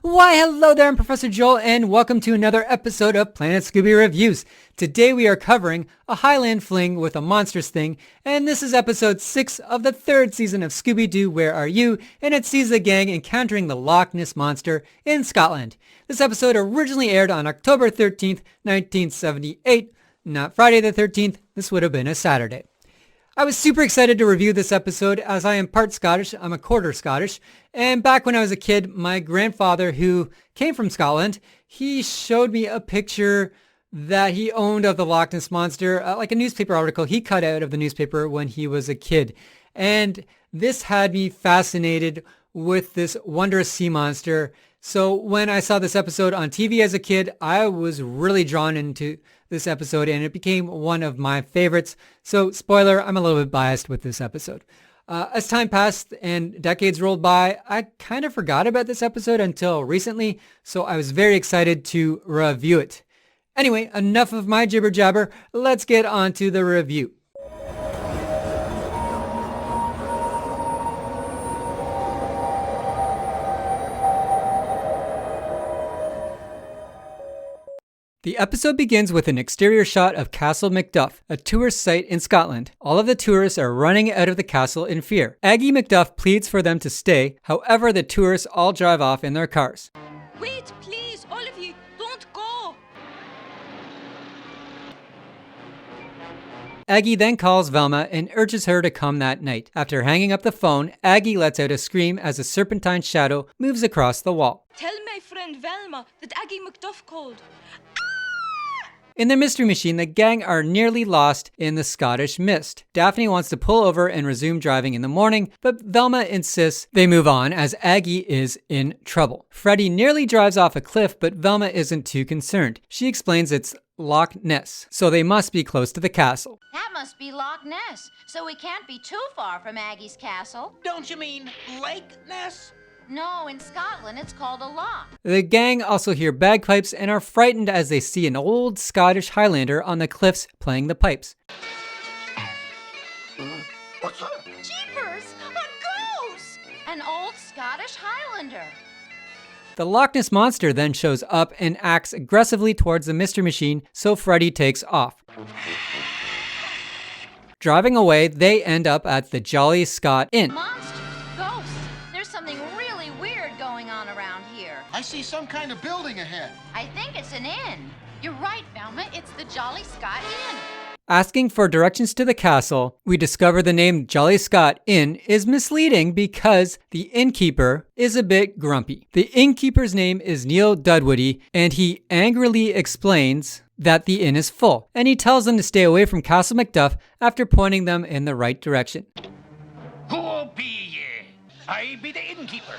Why, hello there, I'm Professor Joel, and welcome to another episode of Planet Scooby Reviews. Today we are covering a Highland Fling with a Monstrous Thing, and this is episode 6 of the 3rd season of Scooby-Doo, Where Are You? And it sees the gang encountering the Loch Ness Monster in Scotland. This episode originally aired on October 13th, 1978, not Friday the 13th, this would have been a Saturday. I was super excited to review this episode as I am part Scottish, I'm a quarter Scottish, and back when I was a kid, my grandfather, who came from Scotland, he showed me a picture that he owned of the Loch Ness Monster, like a newspaper article he cut out of the newspaper when he was a kid. And this had me fascinated with this wondrous sea monster. So when I saw this episode on TV as a kid, I was really drawn into this episode and it became one of my favorites. So spoiler, I'm a little bit biased with this episode. As time passed and decades rolled by, I kind of forgot about this episode until recently, so I was very excited to review it. Anyway, enough of my jibber jabber, let's get on to the review. The episode begins with an exterior shot of Castle McDuff, a tourist site in Scotland. All of the tourists are running out of the castle in fear. Aggie McDuff pleads for them to stay, however the tourists all drive off in their cars. Wait, please, all of you, don't go! Aggie then calls Velma and urges her to come that night. After hanging up the phone, Aggie lets out a scream as a serpentine shadow moves across the wall. Tell my friend Velma that Aggie McDuff called. In the Mystery Machine, the gang are nearly lost in the Scottish mist. Daphne wants to pull over and resume driving in the morning, but Velma insists they move on as Aggie is in trouble. Freddy nearly drives off a cliff, but Velma isn't too concerned. She explains it's Loch Ness, so they must be close to the castle. That must be Loch Ness, so we can't be too far from Aggie's castle. Don't you mean Lake Ness? No, in Scotland it's called a loch. The gang also hear bagpipes and are frightened as they see an old Scottish Highlander on the cliffs playing the pipes. What's that? Jeepers! A ghost! An old Scottish Highlander. The Loch Ness Monster then shows up and acts aggressively towards the Mystery Machine, so Freddy takes off. Driving away, they end up at the Jolly Scot Inn. Monsters, ghosts. There's something really weird going on around here. I see some kind of building ahead. I think it's an inn. You're right, Velma. It's the Jolly Scot Inn. Asking for directions to the castle, we discover the name Jolly Scot Inn is misleading because the innkeeper is a bit grumpy. The innkeeper's name is Neil Dudwoody, and he angrily explains that the inn is full, and he tells them to stay away from Castle McDuff after pointing them in the right direction. Who be ye? I be the innkeeper,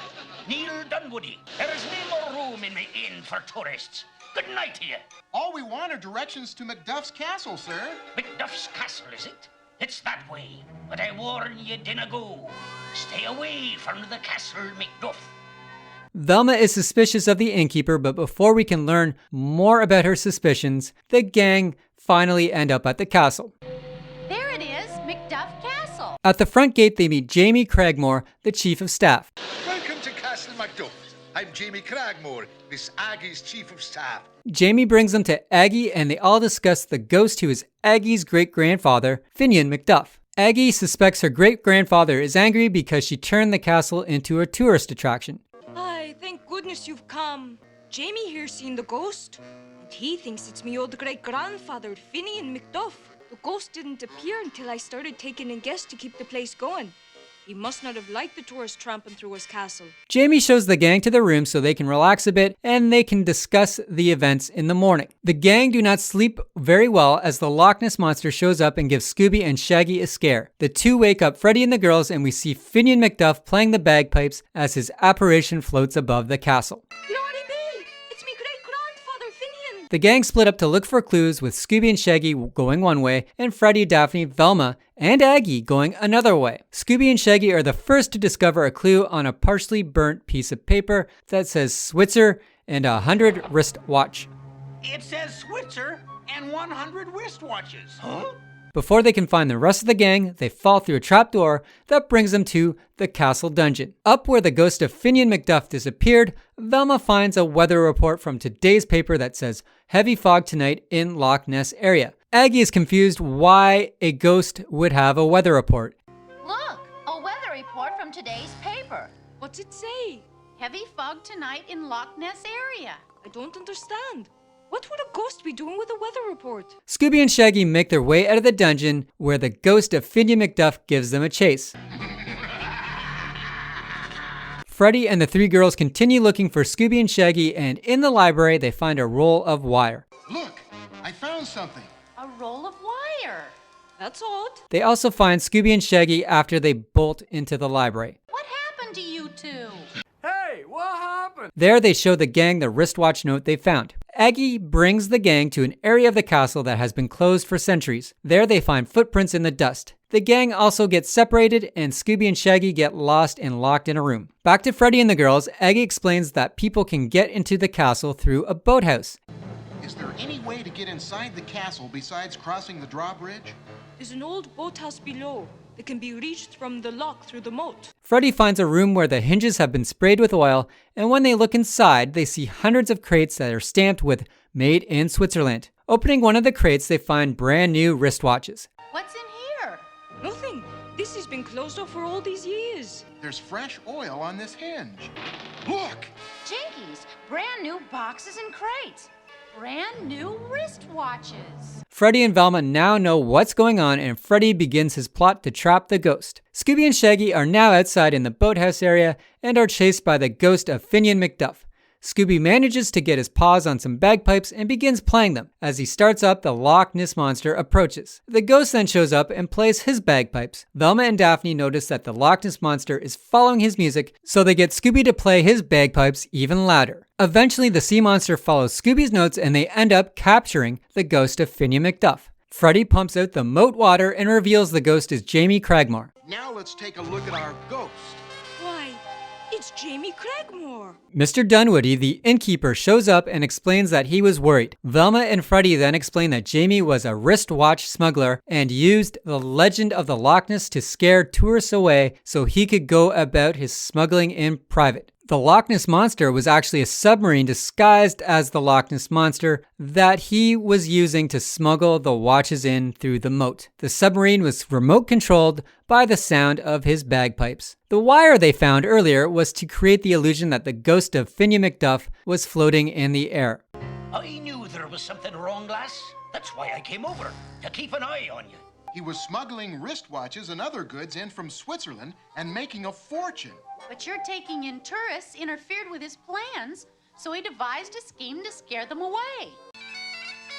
Neil Dunwoody. There is no more room in my inn for tourists. Good night to you. All we want are directions to McDuff's castle, sir. McDuff's castle, is it? It's that way, but I warn ye, dinna go. Stay away from the Castle McDuff. Velma is suspicious of the innkeeper, but before we can learn more about her suspicions, the gang finally end up at the castle. There it is, McDuff Castle. At the front gate, they meet Jamie Cragmore, the chief of staff. Welcome to Castle McDuff. I'm Jamie Cragmore, Miss Aggie's chief of staff. Jamie brings them to Aggie and they all discuss the ghost who is Aggie's great-grandfather, Finian McDuff. Aggie suspects her great-grandfather is angry because she turned the castle into a tourist attraction. Ay, thank goodness you've come. Jamie here's seen the ghost, and he thinks it's me old great-grandfather, Finian McDuff. The ghost didn't appear until I started taking in guests to keep the place going. He must not have liked the tourists tramping through his castle. Jamie shows the gang to the room so they can relax a bit and they can discuss the events in the morning. The gang do not sleep very well as the Loch Ness Monster shows up and gives Scooby and Shaggy a scare. The two wake up Freddy and the girls and we see Finian McDuff playing the bagpipes as his apparition floats above the castle. Lordy me! It's me great-grandfather, Finian! The gang split up to look for clues with Scooby and Shaggy going one way and Freddy, Daphne, Velma, and Aggie going another way. Scooby and Shaggy are the first to discover a clue on a partially burnt piece of paper that says Switzer and a 100 wristwatch. It says Switzer and 100 wristwatches. Huh? Before they can find the rest of the gang, they fall through a trapdoor that brings them to the castle dungeon. Up where the ghost of Finian McDuff disappeared, Velma finds a weather report from today's paper that says heavy fog tonight in Loch Ness area. Aggie is confused why a ghost would have a weather report. Look, a weather report from today's paper. What's it say? Heavy fog tonight in Loch Ness area. I don't understand. What would a ghost be doing with a weather report? Scooby and Shaggy make their way out of the dungeon where the ghost of Finian McDuff gives them a chase. Freddy and the three girls continue looking for Scooby and Shaggy, and in the library they find a roll of wire. Look, I found something. A roll of wire. That's odd. They also find Scooby and Shaggy after they bolt into the library. What happened to you two? There they show the gang the wristwatch note they found. Aggie brings the gang to an area of the castle that has been closed for centuries. There they find footprints in the dust. The gang also gets separated and Scooby and Shaggy get lost and locked in a room. Back to Freddy and the girls, Aggie explains that people can get into the castle through a boathouse. Is there any way to get inside the castle besides crossing the drawbridge? There's an old boathouse below that can be reached from the lock through the moat. Freddy finds a room where the hinges have been sprayed with oil, and when they look inside, they see hundreds of crates that are stamped with Made in Switzerland. Opening one of the crates, they find brand new wristwatches. What's in here? Nothing. This has been closed off for all these years. There's fresh oil on this hinge. Look! Jinkies, brand new boxes and crates. Brand new wristwatches. Freddy and Velma now know what's going on, and Freddy begins his plot to trap the ghost. Scooby and Shaggy are now outside in the boathouse area and are chased by the ghost of Finian McDuff. Scooby manages to get his paws on some bagpipes and begins playing them. As he starts up, the Loch Ness Monster approaches. The ghost then shows up and plays his bagpipes. Velma and Daphne notice that the Loch Ness Monster is following his music, so they get Scooby to play his bagpipes even louder. Eventually, the sea monster follows Scooby's notes and they end up capturing the ghost of Finian McDuff. Freddy pumps out the moat water and reveals the ghost is Jamie Cragmore. Now let's take a look at our ghost. Why, it's Jamie Cragmore. Mr. Dunwoody, the innkeeper, shows up and explains that he was worried. Velma and Freddy then explain that Jamie was a wristwatch smuggler and used the legend of the Loch Ness to scare tourists away so he could go about his smuggling in private. The Loch Ness Monster was actually a submarine disguised as the Loch Ness Monster that he was using to smuggle the watches in through the moat. The submarine was remote controlled by the sound of his bagpipes. The wire they found earlier was to create the illusion that the ghost of Finian McDuff was floating in the air. I knew there was something wrong, lass. That's why I came over, to keep an eye on you. He was smuggling wristwatches and other goods in from Switzerland and making a fortune. But your taking in tourists interfered with his plans, so he devised a scheme to scare them away.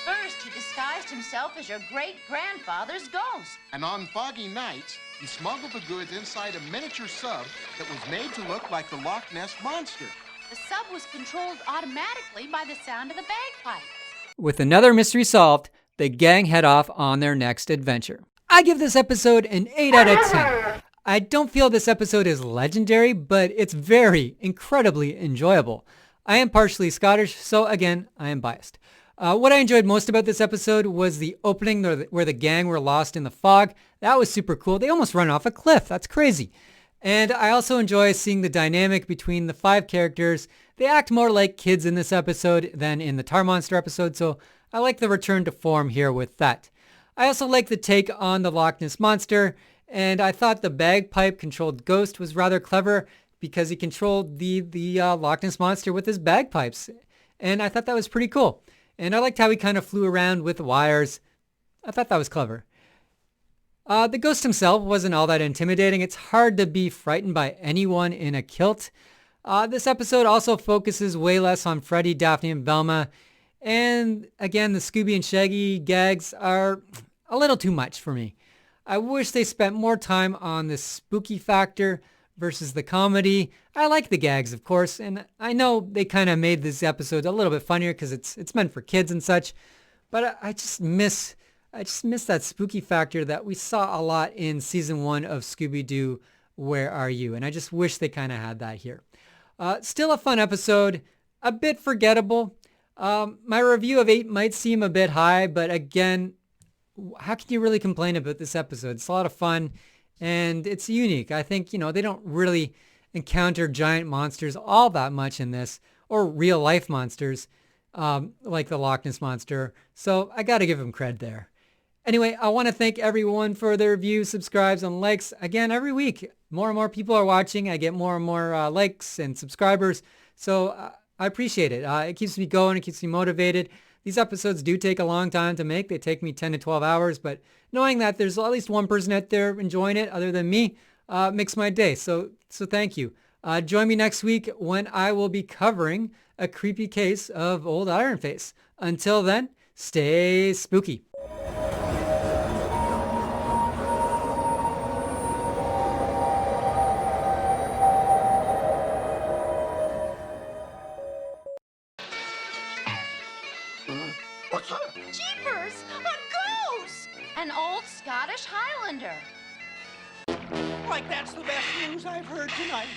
First, he disguised himself as your great-grandfather's ghost. And on foggy nights, he smuggled the goods inside a miniature sub that was made to look like the Loch Ness Monster. The sub was controlled automatically by the sound of the bagpipes. With another mystery solved, the gang head off on their next adventure. I give this episode an 8 out of 10. I don't feel this episode is legendary, but it's very, incredibly enjoyable. I am partially Scottish, so again, I am biased. What I enjoyed most about this episode was the opening where the gang were lost in the fog. That was super cool. They almost run off a cliff. That's crazy. And I also enjoy seeing the dynamic between the 5 characters. They act more like kids in this episode than in the Tar Monster episode, so I like the return to form here with that. I also like the take on the Loch Ness Monster, and I thought the bagpipe-controlled ghost was rather clever because he controlled the Loch Ness Monster with his bagpipes. And I thought that was pretty cool. And I liked how he kind of flew around with wires. I thought that was clever. The ghost himself wasn't all that intimidating. It's hard to be frightened by anyone in a kilt. This episode also focuses way less on Freddy, Daphne, and Velma. And again, the Scooby and Shaggy gags are a little too much for me. I wish they spent more time on the spooky factor versus the comedy. I like the gags, of course, and I know they kind of made this episode a little bit funnier because it's meant for kids and such. But I just miss that spooky factor that we saw a lot in season 1 of Scooby-Doo, Where Are You? And I just wish they kind of had that here. Still a fun episode, a bit forgettable. My review of 8 might seem a bit high, but again, how can you really complain about this episode? It's a lot of fun and it's unique. I think, they don't really encounter giant monsters all that much in this, or real life monsters like the Loch Ness Monster. So I got to give them cred there. Anyway, I want to thank everyone for their views, subscribes, and likes. Again, every week, more and more people are watching. I get more and more likes and subscribers. So I appreciate it. It keeps me going. It keeps me motivated. These episodes do take a long time to make. They take me 10 to 12 hours. But knowing that there's at least one person out there enjoying it other than me makes my day. So thank you. Join me next week when I will be covering a creepy case of old Iron Face. Until then, stay spooky. What's that? Jeepers! A ghost! An old Scottish Highlander. Like that's the best news I've heard tonight.